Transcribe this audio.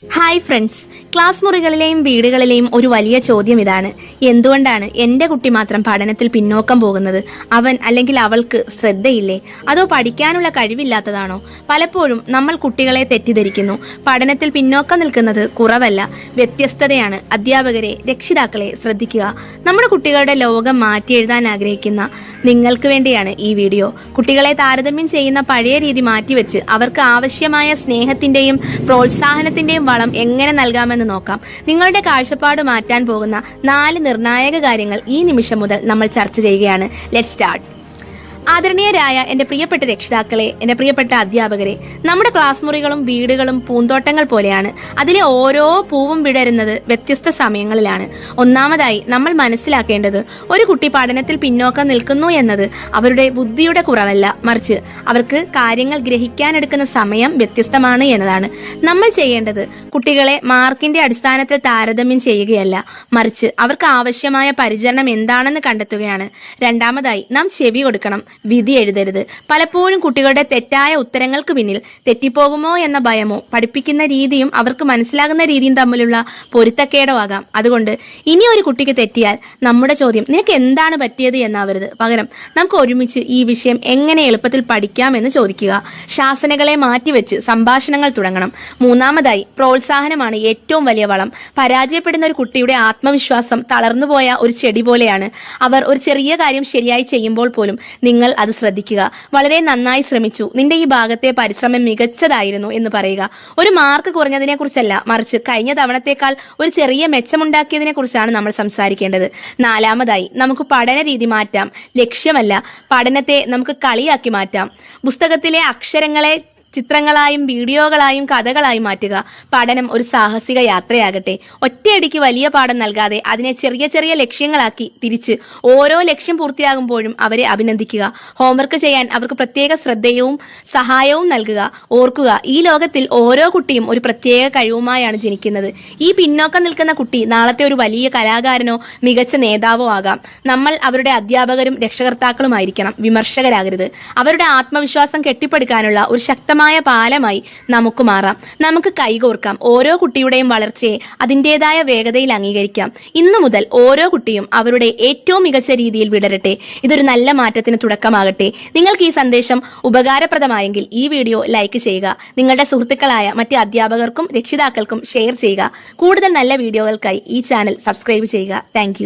Hi friends, class മുറികളിലെയും വീടുകളിലെയും ഒരു വലിയ ചോദ്യം ഇതാണ്: എന്തുകൊണ്ടാണ് എൻ്റെ കുട്ടി മാത്രം പഠനത്തിൽ പിന്നോക്കം പോകുന്നത്? അവൻ അല്ലെങ്കിൽ അവൾക്ക് ശ്രദ്ധയില്ലേ? അതോ പഠിക്കാനുള്ള കഴിവില്ലാത്തതാണോ? പലപ്പോഴും നമ്മൾ കുട്ടികളെ തെറ്റിദ്ധരിക്കുന്നു. പഠനത്തിൽ പിന്നോക്കം നിൽക്കുന്നത് കുറവല്ല, വ്യത്യസ്തതയാണ്. അധ്യാപകരെ, രക്ഷിതാക്കളെ ശ്രദ്ധിക്കുക. നമ്മുടെ കുട്ടികളുടെ ലോകം മാറ്റി എഴുതാൻ ആഗ്രഹിക്കുന്ന നിങ്ങൾക്ക് വേണ്ടിയാണ് ഈ വീഡിയോ. കുട്ടികളെ താരതമ്യം ചെയ്യുന്ന പഴയ രീതി മാറ്റിവെച്ച് അവർക്ക് ആവശ്യമായ സ്നേഹത്തിന്റെയും പ്രോത്സാഹനത്തിന്റെയും വളം എങ്ങനെ നൽകാമെന്ന് നോക്കാം. നിങ്ങളുടെ കാഴ്ചപ്പാട് മാറ്റാൻ പോകുന്ന 4 നിർണായക കാര്യങ്ങൾ ഈ നിമിഷം മുതൽ നമ്മൾ ചർച്ച ചെയ്യുകയാണ്. Let's start. ആദരണീയരായ എൻ്റെ പ്രിയപ്പെട്ട രക്ഷിതാക്കളെ, എൻ്റെ പ്രിയപ്പെട്ട അധ്യാപകരെ, നമ്മുടെ ക്ലാസ് മുറികളും വീടുകളും പൂന്തോട്ടങ്ങൾ പോലെയാണ്. അതിലെ ഓരോ പൂവും വിടരുന്നത് വ്യത്യസ്ത സമയങ്ങളിലാണ്. ഒന്നാമതായി നമ്മൾ മനസ്സിലാക്കേണ്ടത്, ഒരു കുട്ടി പഠനത്തിൽ പിന്നോക്കം നിൽക്കുന്നു എന്നത് അവരുടെ ബുദ്ധിയുടെ കുറവല്ല, മറിച്ച് അവർക്ക് കാര്യങ്ങൾ ഗ്രഹിക്കാനെടുക്കുന്ന സമയം വ്യത്യസ്തമാണ് എന്നതാണ്. നമ്മൾ ചെയ്യേണ്ടത് കുട്ടികളെ മാർക്കിന്റെ അടിസ്ഥാനത്തിൽ താരതമ്യം ചെയ്യുകയല്ല, മറിച്ച് അവർക്ക് ആവശ്യമായ പരിചരണം എന്താണെന്ന് കണ്ടെത്തുകയാണ്. രണ്ടാമതായി നാം ചെവി കൊടുക്കണം, വിധി എഴുതരുത്. പലപ്പോഴും കുട്ടികളുടെ തെറ്റായ ഉത്തരങ്ങൾക്ക് പിന്നിൽ തെറ്റിപ്പോകുമോ എന്ന ഭയമോ പഠിപ്പിക്കുന്ന രീതിയും അവർക്ക് മനസ്സിലാകുന്ന രീതിയും തമ്മിലുള്ള പൊരുത്തക്കേടോ ആകാം. അതുകൊണ്ട് ഇനി ഒരു കുട്ടിക്ക് തെറ്റിയാൽ നമ്മുടെ ചോദ്യം നിനക്ക് എന്താണ് പറ്റിയത് എന്നാവരുത്. പകരം നമുക്ക് ഒരുമിച്ച് ഈ വിഷയം എങ്ങനെ എളുപ്പത്തിൽ പഠിക്കാമെന്ന് ചോദിക്കുക. ശാസനകളെ മാറ്റിവെച്ച് സംഭാഷണങ്ങൾ തുടങ്ങണം. മൂന്നാമതായി പ്രോത്സാഹനമാണ് ഏറ്റവും വലിയ വളം. പരാജയപ്പെടുന്ന ഒരു കുട്ടിയുടെ ആത്മവിശ്വാസം തളർന്നുപോയ ഒരു ചെടി പോലെയാണ്. അവർ ഒരു ചെറിയ കാര്യം ശരിയായി ചെയ്യുമ്പോൾ പോലും നിങ്ങൾ അത് ശ്രദ്ധിക്കുക. വളരെ നന്നായി ശ്രമിച്ചു, നിന്റെ ഈ ഭാഗത്തെ പരിശ്രമം മികച്ചതായിരുന്നു എന്ന് പറയുക. ഒരു മാർക്ക് കുറഞ്ഞതിനെ കുറിച്ചല്ല, മറിച്ച് കഴിഞ്ഞ തവണത്തേക്കാൾ ഒരു ചെറിയ മെച്ചമുണ്ടാക്കിയതിനെ കുറിച്ചാണ് നമ്മൾ സംസാരിക്കേണ്ടത്. നാലാമതായി നമുക്ക് പഠന രീതി മാറ്റാം. ലക്ഷ്യമല്ല, പഠനത്തെ നമുക്ക് കളിയാക്കി മാറ്റാം. പുസ്തകത്തിലെ അക്ഷരങ്ങളെ ചിത്രങ്ങളായും വീഡിയോകളായും കഥകളായും മാറ്റുക. പഠനം ഒരു സാഹസിക യാത്രയാകട്ടെ. ഒറ്റയടിക്ക് വലിയ പാഠം നൽകാതെ അതിനെ ചെറിയ ചെറിയ ലക്ഷ്യങ്ങളാക്കി തിരിച്ച് ഓരോ ലക്ഷ്യം പൂർത്തിയാകുമ്പോഴും അവരെ അഭിനന്ദിക്കുക. ഹോംവർക്ക് ചെയ്യാൻ അവർക്ക് പ്രത്യേക ശ്രദ്ധയും സഹായവും നൽകുക. ഓർക്കുക, ഈ ലോകത്തിൽ ഓരോ കുട്ടിയും ഒരു പ്രത്യേക കഴിവുമായാണ് ജനിക്കുന്നത്. ഈ പിന്നോക്കം നിൽക്കുന്ന കുട്ടി നാളത്തെ ഒരു വലിയ കലാകാരനോ മികച്ച നേതാവോ ആകാം. നമ്മൾ അവരുടെ അധ്യാപകരും രക്ഷകർത്താക്കളുമായിരിക്കണം, വിമർശകരാകരുത്. അവരുടെ ആത്മവിശ്വാസം കെട്ടിപ്പടുക്കാനുള്ള ഒരു ശക്തമായ പാലമായി നമുക്ക് മാറാം. നമുക്ക് കൈകോർക്കാം. ഓരോ കുട്ടിയുടെയും വളർച്ചയെ അതിൻ്റെതായ വേഗതയിൽ അംഗീകരിക്കാം. ഇന്നു മുതൽ ഓരോ കുട്ടിയും അവരുടെ ഏറ്റവും മികച്ച രീതിയിൽ വിടരട്ടെ. ഇതൊരു നല്ല മാറ്റത്തിന് തുടക്കമാകട്ടെ. നിങ്ങൾക്ക് ഈ സന്ദേശം ഉപകാരപ്രദമായെങ്കിൽ ഈ വീഡിയോ ലൈക്ക് ചെയ്യുക. നിങ്ങളുടെ സുഹൃത്തുക്കളായ മറ്റ് അധ്യാപകർക്കും രക്ഷിതാക്കൾക്കും ഷെയർ ചെയ്യുക. കൂടുതൽ നല്ല വീഡിയോകൾക്കായി ഈ ചാനൽ സബ്സ്ക്രൈബ് ചെയ്യുക. താങ്ക്